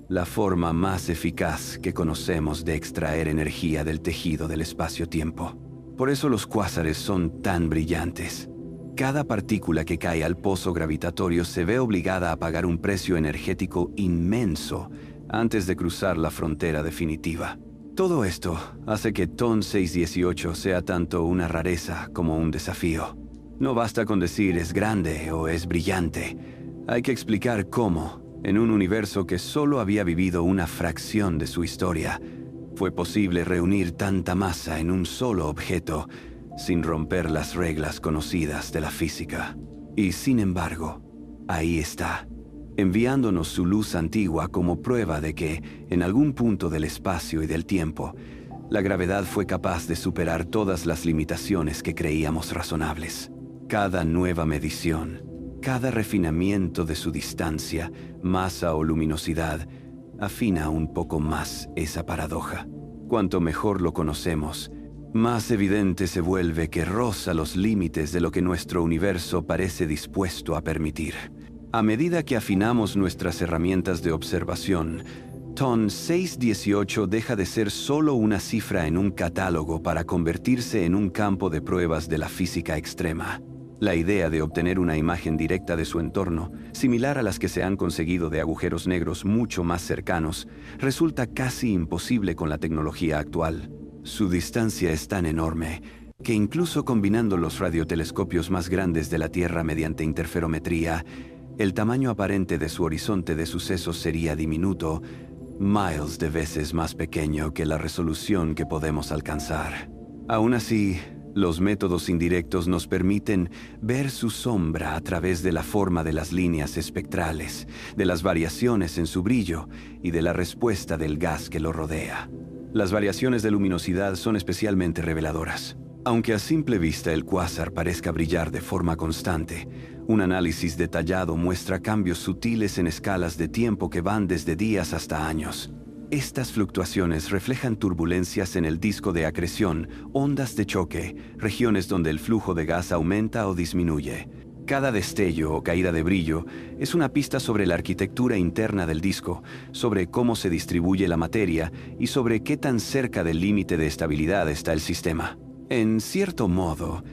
la forma más eficaz que conocemos de extraer energía del tejido del espacio-tiempo. Por eso los cuásares son tan brillantes. Cada partícula que cae al pozo gravitatorio se ve obligada a pagar un precio energético inmenso antes de cruzar la frontera definitiva. Todo esto hace que TON 618 sea tanto una rareza como un desafío. No basta con decir es grande o es brillante. Hay que explicar cómo, en un universo que solo había vivido una fracción de su historia, fue posible reunir tanta masa en un solo objeto sin romper las reglas conocidas de la física. Y sin embargo, ahí está, enviándonos su luz antigua como prueba de que, en algún punto del espacio y del tiempo, la gravedad fue capaz de superar todas las limitaciones que creíamos razonables. Cada nueva medición, cada refinamiento de su distancia, masa o luminosidad, afina un poco más esa paradoja. Cuanto mejor lo conocemos, más evidente se vuelve que roza los límites de lo que nuestro universo parece dispuesto a permitir. A medida que afinamos nuestras herramientas de observación, TON 618 deja de ser solo una cifra en un catálogo para convertirse en un campo de pruebas de la física extrema. La idea de obtener una imagen directa de su entorno, similar a las que se han conseguido de agujeros negros mucho más cercanos, resulta casi imposible con la tecnología actual. Su distancia es tan enorme que incluso combinando los radiotelescopios más grandes de la Tierra mediante interferometría, el tamaño aparente de su horizonte de sucesos sería diminuto, miles de veces más pequeño que la resolución que podemos alcanzar. Aún así, los métodos indirectos nos permiten ver su sombra a través de la forma de las líneas espectrales, de las variaciones en su brillo y de la respuesta del gas que lo rodea. Las variaciones de luminosidad son especialmente reveladoras. Aunque a simple vista el cuásar parezca brillar de forma constante, un análisis detallado muestra cambios sutiles en escalas de tiempo que van desde días hasta años. Estas fluctuaciones reflejan turbulencias en el disco de acreción, ondas de choque, regiones donde el flujo de gas aumenta o disminuye. Cada destello o caída de brillo es una pista sobre la arquitectura interna del disco, sobre cómo se distribuye la materia y sobre qué tan cerca del límite de estabilidad está el sistema. En cierto modo,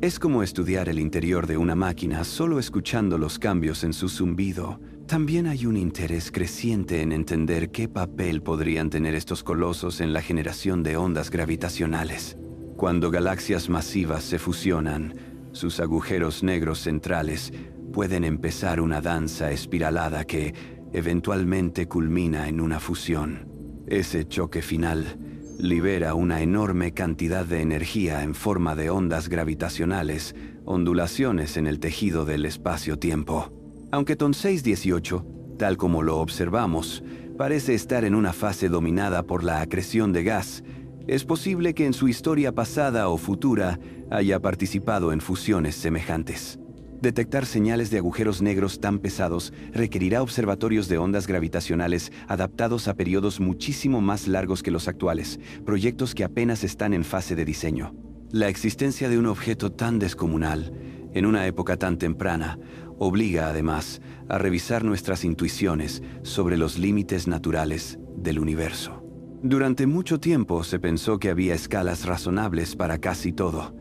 es como estudiar el interior de una máquina solo escuchando los cambios en su zumbido. También hay un interés creciente en entender qué papel podrían tener estos colosos en la generación de ondas gravitacionales. Cuando galaxias masivas se fusionan, sus agujeros negros centrales pueden empezar una danza espiralada que eventualmente culmina en una fusión. Ese choque final libera una enorme cantidad de energía en forma de ondas gravitacionales, ondulaciones en el tejido del espacio-tiempo. Aunque TON 618, tal como lo observamos, parece estar en una fase dominada por la acreción de gas, es posible que en su historia pasada o futura haya participado en fusiones semejantes. Detectar señales de agujeros negros tan pesados requerirá observatorios de ondas gravitacionales adaptados a periodos muchísimo más largos que los actuales, proyectos que apenas están en fase de diseño. La existencia de un objeto tan descomunal, en una época tan temprana, obliga además a revisar nuestras intuiciones sobre los límites naturales del universo. Durante mucho tiempo se pensó que había escalas razonables para casi todo,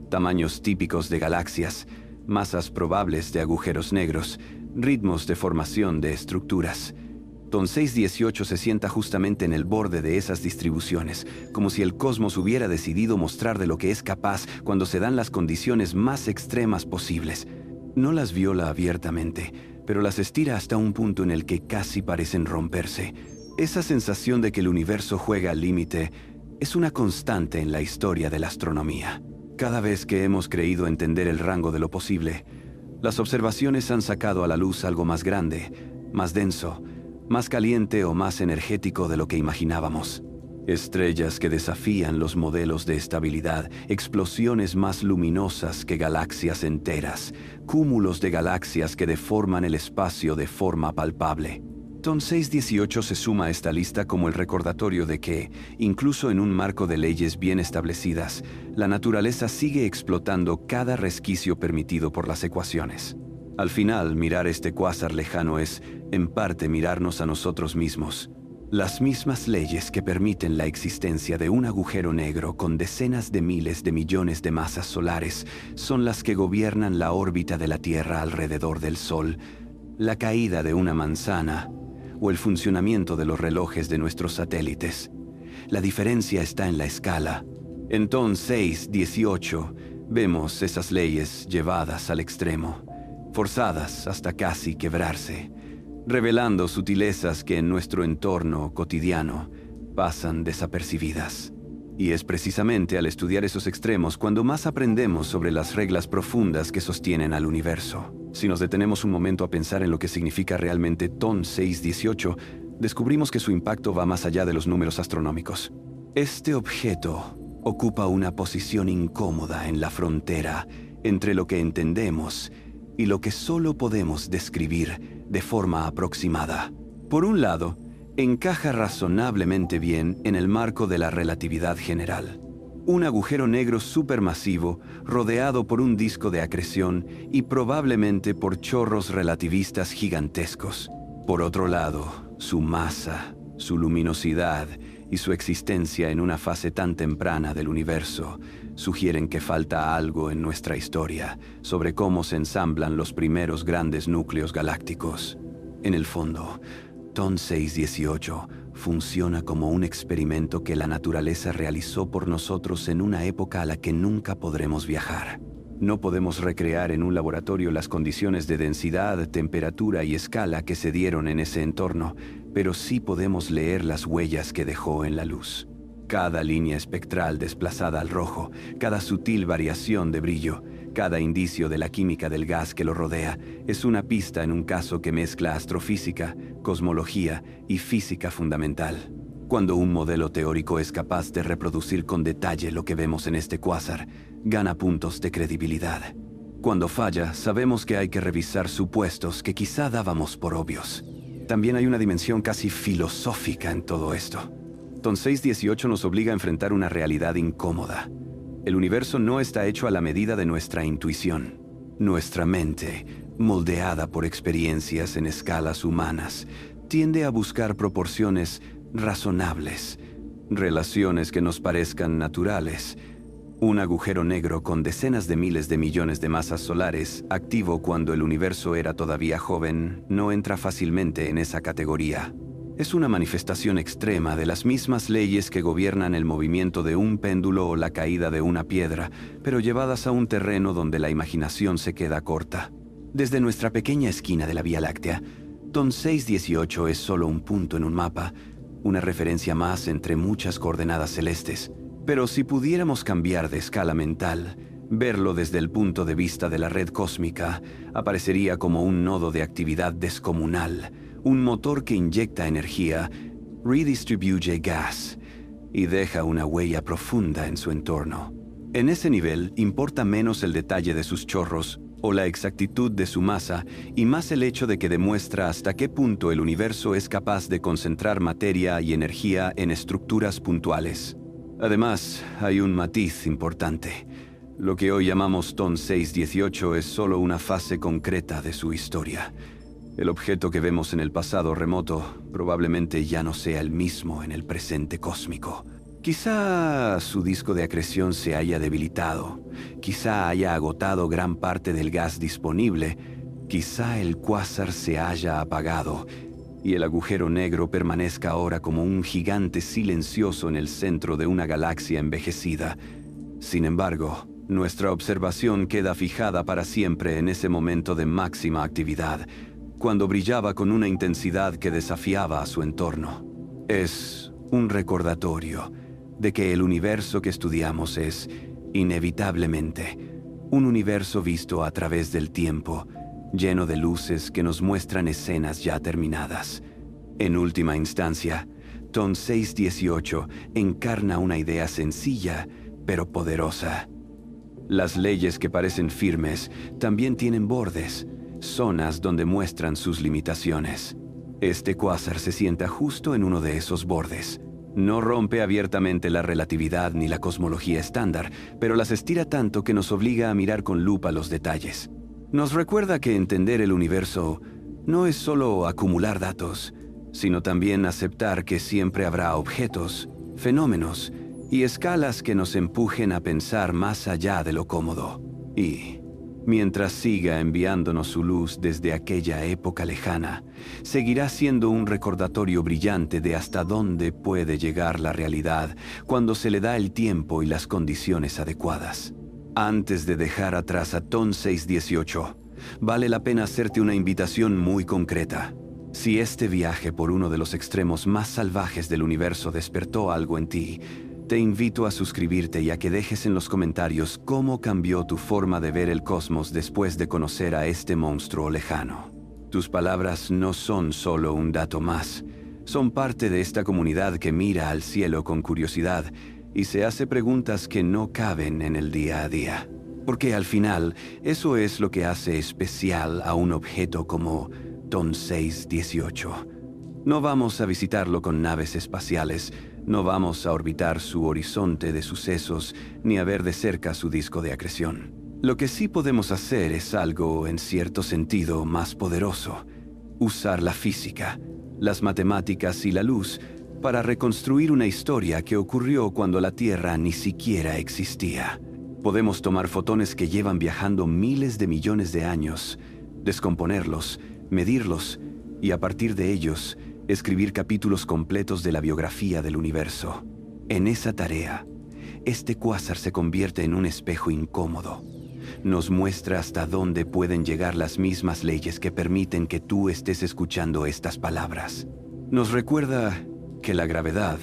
tamaños típicos de galaxias, masas probables de agujeros negros, ritmos de formación de estructuras. TON 618 se sienta justamente en el borde de esas distribuciones, como si el cosmos hubiera decidido mostrar de lo que es capaz cuando se dan las condiciones más extremas posibles. No las viola abiertamente, pero las estira hasta un punto en el que casi parecen romperse. Esa sensación de que el universo juega al límite es una constante en la historia de la astronomía. Cada vez que hemos creído entender el rango de lo posible, las observaciones han sacado a la luz algo más grande, más denso, más caliente o más energético de lo que imaginábamos. Estrellas que desafían los modelos de estabilidad, explosiones más luminosas que galaxias enteras, cúmulos de galaxias que deforman el espacio de forma palpable. TON 618 se suma a esta lista como el recordatorio de que, incluso en un marco de leyes bien establecidas, la naturaleza sigue explotando cada resquicio permitido por las ecuaciones. Al final, mirar este cuásar lejano es, en parte, mirarnos a nosotros mismos. Las mismas leyes que permiten la existencia de un agujero negro con decenas de miles de millones de masas solares son las que gobiernan la órbita de la Tierra alrededor del Sol, la caída de una manzana o el funcionamiento de los relojes de nuestros satélites. La diferencia está en la escala. En TON 618 vemos esas leyes llevadas al extremo, forzadas hasta casi quebrarse, revelando sutilezas que en nuestro entorno cotidiano pasan desapercibidas. Y es precisamente al estudiar esos extremos cuando más aprendemos sobre las reglas profundas que sostienen al universo. Si nos detenemos un momento a pensar en lo que significa realmente TON 618, descubrimos que su impacto va más allá de los números astronómicos. Este objeto ocupa una posición incómoda en la frontera entre lo que entendemos y lo que solo podemos describir de forma aproximada. Por un lado, encaja razonablemente bien en el marco de la relatividad general. Un agujero negro supermasivo rodeado por un disco de acreción y probablemente por chorros relativistas gigantescos. Por otro lado, su masa, su luminosidad y su existencia en una fase tan temprana del universo sugieren que falta algo en nuestra historia sobre cómo se ensamblan los primeros grandes núcleos galácticos. En el fondo, TON 618 funciona como un experimento que la naturaleza realizó por nosotros en una época a la que nunca podremos viajar. No podemos recrear en un laboratorio las condiciones de densidad, temperatura y escala que se dieron en ese entorno, pero sí podemos leer las huellas que dejó en la luz. Cada línea espectral desplazada al rojo, cada sutil variación de brillo, cada indicio de la química del gas que lo rodea, es una pista en un caso que mezcla astrofísica, cosmología y física fundamental. Cuando un modelo teórico es capaz de reproducir con detalle lo que vemos en este cuásar, gana puntos de credibilidad. Cuando falla, sabemos que hay que revisar supuestos que quizá dábamos por obvios. También hay una dimensión casi filosófica en todo esto. TON 618 nos obliga a enfrentar una realidad incómoda. El universo no está hecho a la medida de nuestra intuición. Nuestra mente, moldeada por experiencias en escalas humanas, tiende a buscar proporciones razonables, relaciones que nos parezcan naturales. Un agujero negro con decenas de miles de millones de masas solares, activo cuando el universo era todavía joven, no entra fácilmente en esa categoría. Es una manifestación extrema de las mismas leyes que gobiernan el movimiento de un péndulo o la caída de una piedra, pero llevadas a un terreno donde la imaginación se queda corta. Desde nuestra pequeña esquina de la Vía Láctea, TON 618 es solo un punto en un mapa, una referencia más entre muchas coordenadas celestes. Pero si pudiéramos cambiar de escala mental, verlo desde el punto de vista de la red cósmica, aparecería como un nodo de actividad descomunal, un motor que inyecta energía, redistribuye gas y deja una huella profunda en su entorno. En ese nivel importa menos el detalle de sus chorros o la exactitud de su masa y más el hecho de que demuestra hasta qué punto el universo es capaz de concentrar materia y energía en estructuras puntuales. Además, hay un matiz importante. Lo que hoy llamamos TON 618 es solo una fase concreta de su historia. El objeto que vemos en el pasado remoto probablemente ya no sea el mismo en el presente cósmico. Quizá su disco de acreción se haya debilitado, quizá haya agotado gran parte del gas disponible, Quizá el cuásar se haya apagado y el agujero negro permanezca ahora como un gigante silencioso en el centro de una galaxia envejecida. Sin embargo, nuestra observación queda fijada para siempre en ese momento de máxima actividad, cuando brillaba con una intensidad que desafiaba a su entorno. Es un recordatorio de que el universo que estudiamos es, inevitablemente, un universo visto a través del tiempo, lleno de luces que nos muestran escenas ya terminadas. En última instancia, TON 618 encarna una idea sencilla, pero poderosa. Las leyes que parecen firmes también tienen bordes, zonas donde muestran sus limitaciones. Este cuásar se sienta justo en uno de esos bordes. No rompe abiertamente la relatividad ni la cosmología estándar, pero las estira tanto que nos obliga a mirar con lupa los detalles. Nos recuerda que entender el universo no es solo acumular datos, sino también aceptar que siempre habrá objetos, fenómenos y escalas que nos empujen a pensar más allá de lo cómodo. Y, mientras siga enviándonos su luz desde aquella época lejana, seguirá siendo un recordatorio brillante de hasta dónde puede llegar la realidad cuando se le da el tiempo y las condiciones adecuadas. Antes de dejar atrás a TON 618, vale la pena hacerte una invitación muy concreta. Si este viaje por uno de los extremos más salvajes del universo despertó algo en ti, te invito a suscribirte y a que dejes en los comentarios cómo cambió tu forma de ver el cosmos después de conocer a este monstruo lejano. Tus palabras no son solo un dato más, son parte de esta comunidad que mira al cielo con curiosidad y se hace preguntas que no caben en el día a día. Porque al final, eso es lo que hace especial a un objeto como TON 618. No vamos a visitarlo con naves espaciales, no vamos a orbitar su horizonte de sucesos, ni a ver de cerca su disco de acreción. Lo que sí podemos hacer es algo, en cierto sentido, más poderoso. Usar la física, las matemáticas y la luz para reconstruir una historia que ocurrió cuando la Tierra ni siquiera existía. Podemos tomar fotones que llevan viajando miles de millones de años, descomponerlos, medirlos y a partir de ellos, escribir capítulos completos de la biografía del universo. En esa tarea, este cuásar se convierte en un espejo incómodo. Nos muestra hasta dónde pueden llegar las mismas leyes que permiten que tú estés escuchando estas palabras. Nos recuerda que la gravedad,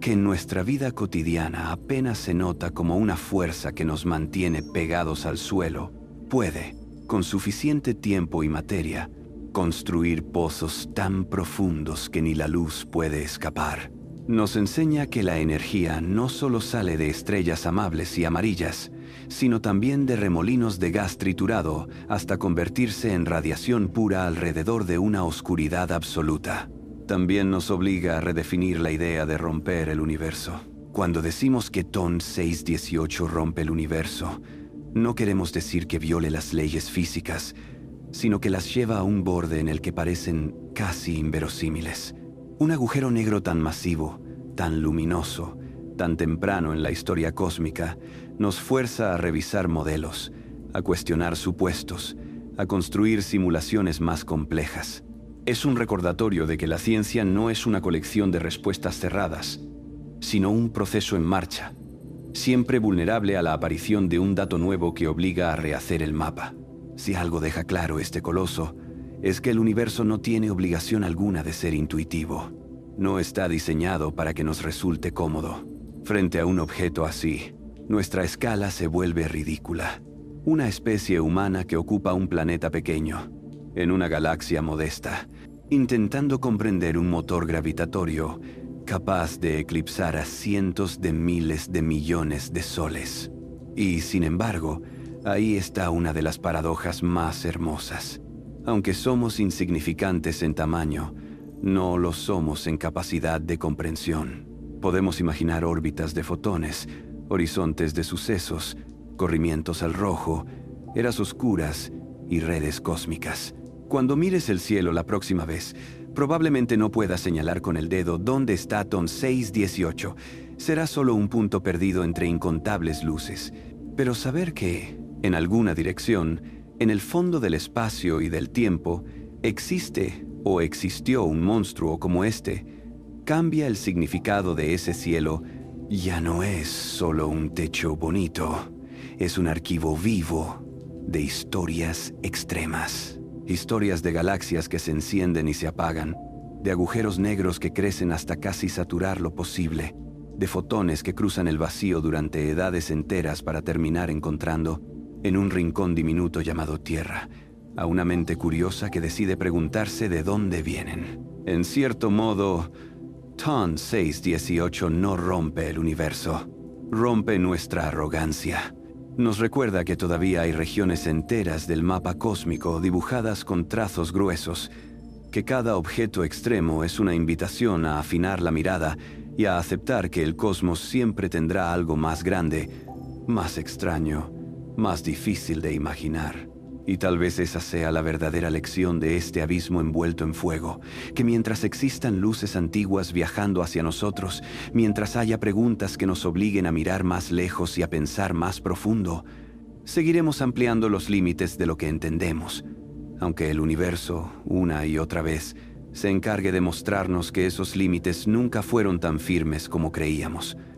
que en nuestra vida cotidiana apenas se nota como una fuerza que nos mantiene pegados al suelo, puede, con suficiente tiempo y materia, construir pozos tan profundos que ni la luz puede escapar. Nos enseña que la energía no solo sale de estrellas amables y amarillas, sino también de remolinos de gas triturado hasta convertirse en radiación pura alrededor de una oscuridad absoluta. También nos obliga a redefinir la idea de romper el universo. Cuando decimos que TON 618 rompe el universo, no queremos decir que viole las leyes físicas, sino que las lleva a un borde en el que parecen casi inverosímiles. Un agujero negro tan masivo, tan luminoso, tan temprano en la historia cósmica, nos fuerza a revisar modelos, a cuestionar supuestos, a construir simulaciones más complejas. Es un recordatorio de que la ciencia no es una colección de respuestas cerradas, sino un proceso en marcha, siempre vulnerable a la aparición de un dato nuevo que obliga a rehacer el mapa. Si algo deja claro este coloso, es que el universo no tiene obligación alguna de ser intuitivo. No está diseñado para que nos resulte cómodo. Frente a un objeto así, nuestra escala se vuelve ridícula. Una especie humana que ocupa un planeta pequeño, en una galaxia modesta, intentando comprender un motor gravitatorio capaz de eclipsar a cientos de miles de millones de soles. Y, sin embargo, ahí está una de las paradojas más hermosas. Aunque somos insignificantes en tamaño, no lo somos en capacidad de comprensión. Podemos imaginar órbitas de fotones, horizontes de sucesos, corrimientos al rojo, eras oscuras y redes cósmicas. Cuando mires el cielo la próxima vez, probablemente no puedas señalar con el dedo dónde está TON 618. Será solo un punto perdido entre incontables luces. Pero saber que, en alguna dirección, En el fondo del espacio y del tiempo, existe o existió un monstruo como este. Cambia el significado de ese cielo. Ya no es solo un techo bonito, es un archivo vivo de historias extremas. Historias de galaxias que se encienden y se apagan, de agujeros negros que crecen hasta casi saturar lo posible, de fotones que cruzan el vacío durante edades enteras para terminar encontrando, en un rincón diminuto llamado Tierra, a una mente curiosa que decide preguntarse de dónde vienen. En cierto modo, TON 618 no rompe el universo, rompe nuestra arrogancia. Nos recuerda que todavía hay regiones enteras del mapa cósmico dibujadas con trazos gruesos, que cada objeto extremo es una invitación a afinar la mirada y a aceptar que el cosmos siempre tendrá algo más grande, más extraño, más difícil de imaginar. Y tal vez esa sea la verdadera lección de este abismo envuelto en fuego, que mientras existan luces antiguas viajando hacia nosotros, mientras haya preguntas que nos obliguen a mirar más lejos y a pensar más profundo, seguiremos ampliando los límites de lo que entendemos, aunque el universo, una y otra vez, se encargue de mostrarnos que esos límites nunca fueron tan firmes como creíamos.